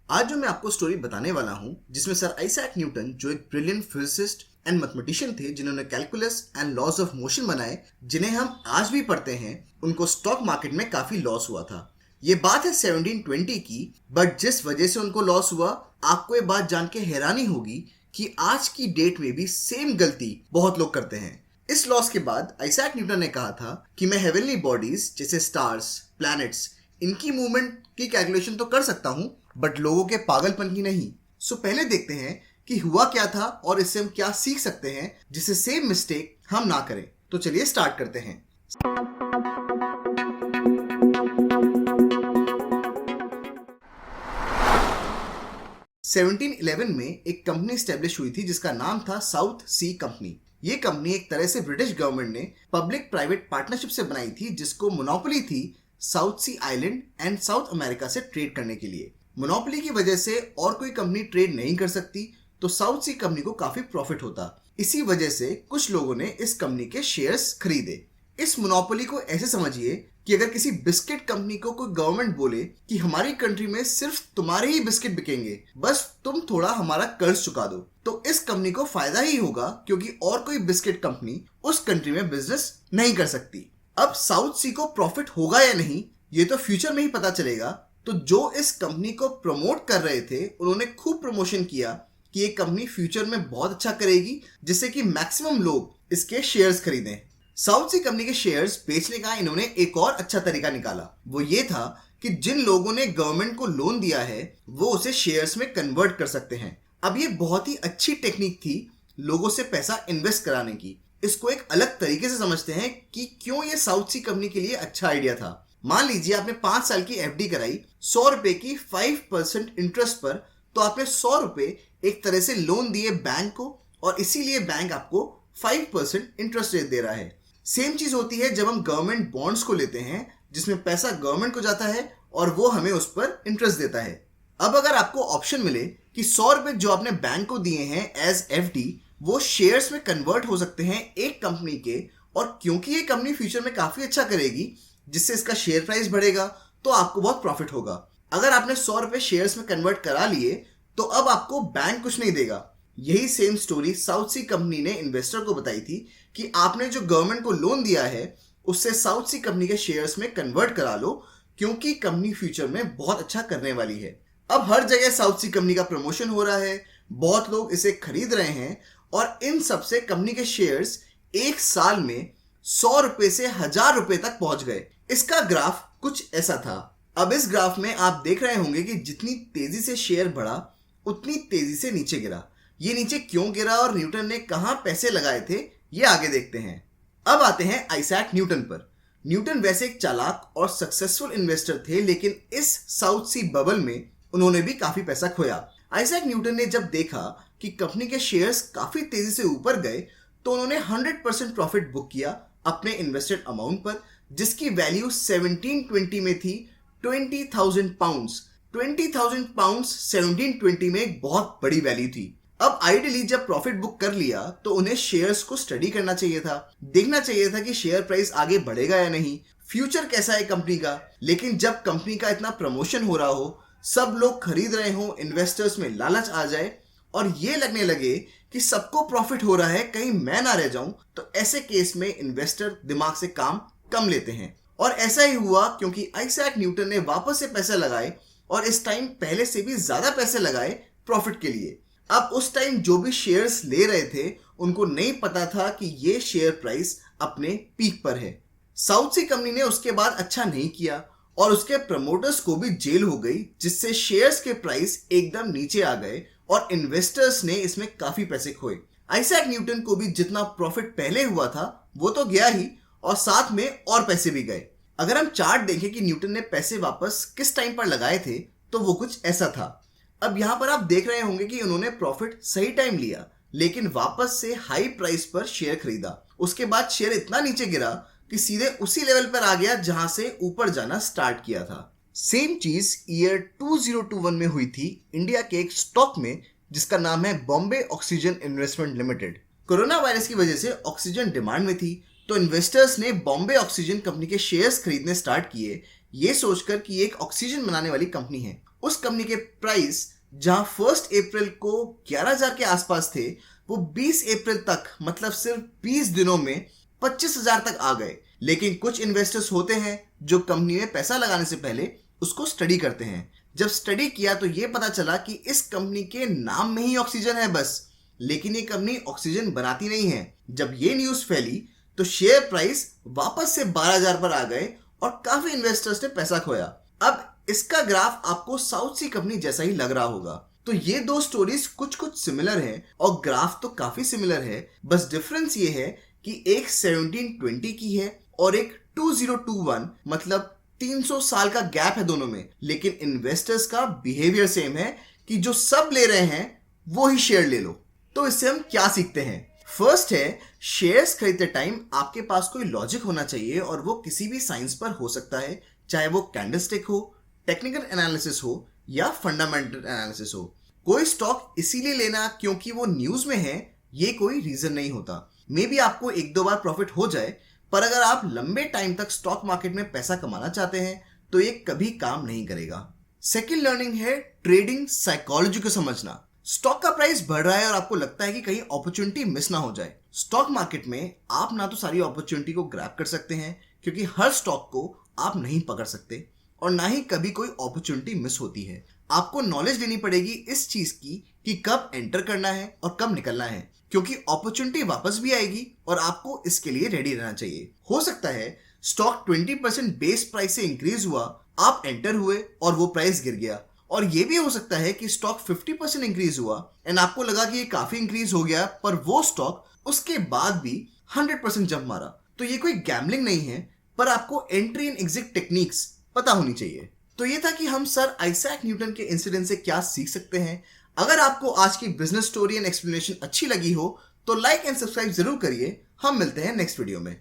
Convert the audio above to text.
आज जो मैं आपको स्टोरी बताने वाला हूँ जिसमें सर आइजैक न्यूटन जो एक ब्रिलियंट फिजिसिस्ट एंड मैथमेटिशियन थे जिन्होंने calculus and laws of motion बनाए जिन्हें हम आज भी पढ़ते हैं, उनको स्टॉक मार्केट में काफी लॉस हुआ था। ये बात है 1720 की, बट जिस वजह से उनको लॉस हुआ आपको ये बात जान के हैरानी होगी कि आज की डेट में भी सेम गलती बहुत लोग करते हैं। इस लॉस के बाद आइजैक न्यूटन ने कहा था कि मैं हेवनली बॉडीज जैसे स्टार्स, प्लैनेट्स, इनकी मूवमेंट की कैलकुलेशन तो कर सकता हूँ बट लोगों के पागलपन की नहीं। सो पहले देखते हैं कि हुआ क्या था और इससे हम क्या सीख सकते हैं जिससे सेम मिस्टेक हम ना करें। तो चलिए स्टार्ट करते हैं। 1711 में एक कंपनी स्टैब्लिश हुई थी जिसका नाम था साउथ सी कंपनी। ये कंपनी एक तरह से ब्रिटिश गवर्नमेंट ने पब्लिक प्राइवेट पार्टनरशिप से बनाई थी जिसको मोनोपोली थी South Sea island and South America से ट्रेड करने के लिए। मोनोपोली की वजह से और कोई कंपनी ट्रेड नहीं कर सकती तो साउथ सी कंपनी को काफी प्रॉफिट होता। इसी वजह से कुछ लोगों ने इस कंपनी के शेयर्स खरीदे। इस मोनोपोली को ऐसे समझिए कि अगर किसी बिस्किट कंपनी को कोई गवर्नमेंट बोले कि हमारी कंट्री में सिर्फ तुम्हारे ही बिस्किट बिकेंगे, बस तुम थोड़ा हमारा कर्ज चुका दो, तो इस कंपनी को फायदा ही होगा क्योंकि और कोई बिस्किट कंपनी उस कंट्री में बिजनेस नहीं कर सकती। अब साउथ सी को प्रॉफिट होगा या नहीं ये तो फ्यूचर में ही पता चलेगा। तो जो इस कंपनी को प्रमोट कर रहे थे उन्होंने खूब प्रमोशन किया कि ये कंपनी फ्यूचर में बहुत अच्छा करेगी जिससे कि मैक्सिमम लोग इसके शेयर्स खरीदें। साउथ सी कंपनी के शेयर्स बेचने का इन्होंने एक और अच्छा तरीका निकाला। वो ये था कि जिन लोगों ने गवर्नमेंट को लोन दिया है वो उसे शेयर्स में कन्वर्ट कर सकते हैं। अब ये बहुत ही अच्छी टेक्निक थी लोगों से पैसा इन्वेस्ट कराने की। इसको एक अलग तरीके से समझते हैं कि क्यों ये साउथ सी कंपनी के लिए अच्छा आइडिया था। मान लीजिए आपने 5 साल की एफडी कराई 100 रुपए की 5% इंटरेस्ट पर, तो आपने 100 रुपए एक तरह से लोन दिए बैंक को और इसीलिए बैंक आपको 5% इंटरेस्ट रेट दे रहा है। सेम चीज होती है जब हम गवर्नमेंट बॉन्ड्स को लेते हैं जिसमें पैसा गवर्नमेंट को जाता है और वो हमें उस पर इंटरेस्ट देता है। अब अगर आपको ऑप्शन मिले कि 100 रुपए जो आपने बैंक को दिए हैं एज एफडी वो शेयर्स में कन्वर्ट हो सकते हैं एक कंपनी के, और क्योंकि ये कंपनी फ्यूचर में काफी अच्छा करेगी जिससे इसका शेयर प्राइस बढ़ेगा तो आपको बहुत प्रॉफिट होगा। अगर आपने 100 रुपए शेयर्स में कन्वर्ट करा लिए तो अब आपको बैंक कुछ नहीं देगा। यही same story south Sea company ने इन्वेस्टर को बताई थी कि आपने जो गवर्नमेंट को लोन दिया है उससे साउथ सी कंपनी के शेयर्स में कन्वर्ट करा लो क्योंकि कंपनी फ्यूचर में बहुत अच्छा करने वाली है। अब हर जगह साउथ सी कंपनी का प्रमोशन हो रहा है, बहुत लोग इसे खरीद रहे हैं और इन सबसे कंपनी के शेयर्स एक साल में 100 रुपए से 1000 रुपए तक पहुंच गए। इसका ग्राफ कुछ ऐसा था। अब इस ग्राफ में आप देख रहे होंगे कि जितनी तेजी से शेयर बढ़ा उतनी तेजी से नीचे गिरा। ये नीचे क्यों गिरा और न्यूटन ने कहां पैसे लगाए थे ये आगे देखते हैं। अब आते हैं आइजैक न्यूटन पर। न्यूटन वैसे एक चालाक और सक्सेसफुल इन्वेस्टर थे लेकिन इस साउथ सी बबल में उन्होंने भी काफी पैसा खोया। आइजैक न्यूटन ने जब देखा कि कंपनी के शेयर्स काफी तेजी से ऊपर गए तो उन्होंने 100% प्रॉफिट बुक किया अपने इन्वेस्टेड अमाउंट पर जिसकी वैल्यू 1720 में थी 20,000 पाउंड्स। 20,000 पाउंड्स 1720 में एक बहुत बड़ी वैल्यू थी। अब आइडियली जब प्रॉफिट बुक कर लिया तो उन्हें शेयर्स को स्टडी करना चाहिए था, देखना चाहिए था कि शेयर प्राइस आगे बढ़ेगा या नहीं, फ्यूचर कैसा है कंपनी का। लेकिन जब कंपनी का इतना प्रमोशन हो रहा हो, सब लोग खरीद रहे हो, इन्वेस्टर्स में लालच आ जाए और ये लगने लगे कि सबको प्रॉफिट हो रहा है कहीं मैं ना रह जाऊं, तो ऐसे केस में इन्वेस्टर दिमाग से काम कम लेते हैं। और ऐसा ही हुआ क्योंकि आइजैक न्यूटन ने वापस से पैसे लगाए और इस टाइम पहले से भी ज्यादा पैसे लगाए प्रॉफिट के लिए। अब उस टाइम जो भी शेयर्स ले रहे थे उनको नहीं पता था कि ये शेयर प्राइस अपने पीक पर है। साउथ सी कंपनी ने उसके बाद अच्छा नहीं किया और उसके प्रमोटर्स को भी जेल हो गई जिससे शेयर्स के प्राइस एकदम नीचे आ गए और इन्वेस्टर्स ने इसमें काफी पैसे खोए। आइजैक न्यूटन को भी जितना प्रॉफिट पहले हुआ था वो तो गया ही और साथ में और पैसे भी गए। अगर हम चार्ट देखें कि न्यूटन ने पैसे वापस किस टाइम पर लगाए थे तो वो कुछ ऐसा था। अब यहां पर आप देख रहे होंगे कि उन्होंने प्रॉफिट सही टाइम लिया लेकिन वापस से हाई प्राइस पर शेयर खरीदा। उसके बाद शेयर इतना नीचे गिरा कि सीधे उसी लेवल पर आ गया जहां से ऊपर जाना स्टार्ट किया था। सेम चीज ईयर 2021 में हुई थी इंडिया के एक स्टॉक में जिसका नाम है Bombay oxygen investment limited. Corona virus की वजह से ऑक्सीजन डिमांड में थी तो इन्वेस्टर्स ने बॉम्बे ऑक्सीजन कंपनी के शेयर्स खरीदने स्टार्ट किए, ये सोचकर कि एक ऑक्सीजन बनाने वाली कंपनी है उस कंपनी के प्राइस जहां 1 अप्रैल को 11,000 के आसपास थे, वो 20 अप्रैल तक मतलब सिर्फ 20 दिनों में 25,000 तक आ गए। लेकिन कुछ इन्वेस्टर्स होते हैं जो कंपनी में पैसा लगाने से पहले उसको स्टडी करते हैं। जब स्टडी किया तो ये पता चला कि इस कंपनी के नाम में ही ऑक्सीजन है बस, लेकिन ये कंपनी ऑक्सीजन बनाती नहीं है। जब ये न्यूज़ फैली तो शेयर प्राइस वापस से 12,000 पर आ गए और काफी इन्वेस्टर्स ने पैसा खोया। अब इसका ग्राफ आपको साउथ सी कंपनी जैसा ही लग रहा होगा। तो ये दो स्टोरीज कुछ सिमिलर है और ग्राफ तो काफी सिमिलर है, बस डिफरेंस ये है कि एक 1720 की है और एक 2021, मतलब 300 साल का गैप है दोनों में। लेकिन इन्वेस्टर्स का बिहेवियर सेम है कि जो सब ले रहे हैं वो ही शेयर ले लो। तो इससे हम क्या सीखते हैं? फर्स्ट है, शेयर्स खरीदते टाइम आपके पास कोई लॉजिक होना चाहिए और वो किसी भी साइंस पर हो सकता है, चाहे वो कैंडलस्टिक हो, टेक्निकल एनालिसिस हो या फंडामेंटल एनालिसिस हो। कोई स्टॉक इसीलिए लेना क्योंकि वो न्यूज में है, ये कोई रीजन नहीं होता। मे बी आपको 1-2 बार प्रॉफिट हो जाए, पर अगर आप लंबे टाइम तक स्टॉक मार्केट में पैसा कमाना चाहते हैं तो ये कभी काम नहीं करेगा। सेकेंड लर्निंग है ट्रेडिंग साइकोलॉजी को समझना। स्टॉक का प्राइस बढ़ रहा है और आपको लगता है कि कहीं अपॉर्चुनिटी मिस ना हो जाए। स्टॉक मार्केट में आप ना तो सारी अपॉर्चुनिटी को ग्रैब कर सकते हैं, क्योंकि हर स्टॉक को आप नहीं पकड़ सकते, और ना ही कभी कोई अपॉर्चुनिटी मिस होती है। आपको नॉलेज लेनी पड़ेगी इस चीज की कि कब एंटर करना है और कब निकलना है, क्योंकि अपॉर्चुनिटी वापस भी आएगी और आपको इसके लिए रेडी रहना चाहिए। हो सकता है स्टॉक 20% बेस प्राइस से इंक्रीज हुआ, आप एंटर हुए और वो प्राइस गिर गया, और ये भी हो सकता है कि स्टॉक 50% इंक्रीज हुआ एंड आपको लगा कि ये काफी इंक्रीज हो गया, पर वो स्टॉक उसके बाद भी 100% जंप मारा। तो ये कोई गैम्बलिंग नहीं है, पर आपको एंट्री एंड एग्जिट टेक्निक्स पता होनी चाहिए। तो ये था कि हम सर आइजैक न्यूटन के इंसिडेंट से क्या सीख सकते हैं। अगर आपको आज की बिजनेस स्टोरी एंड एक्सप्लेनेशन अच्छी लगी हो तो लाइक एंड सब्सक्राइब जरूर करिए। हम मिलते हैं नेक्स्ट वीडियो में।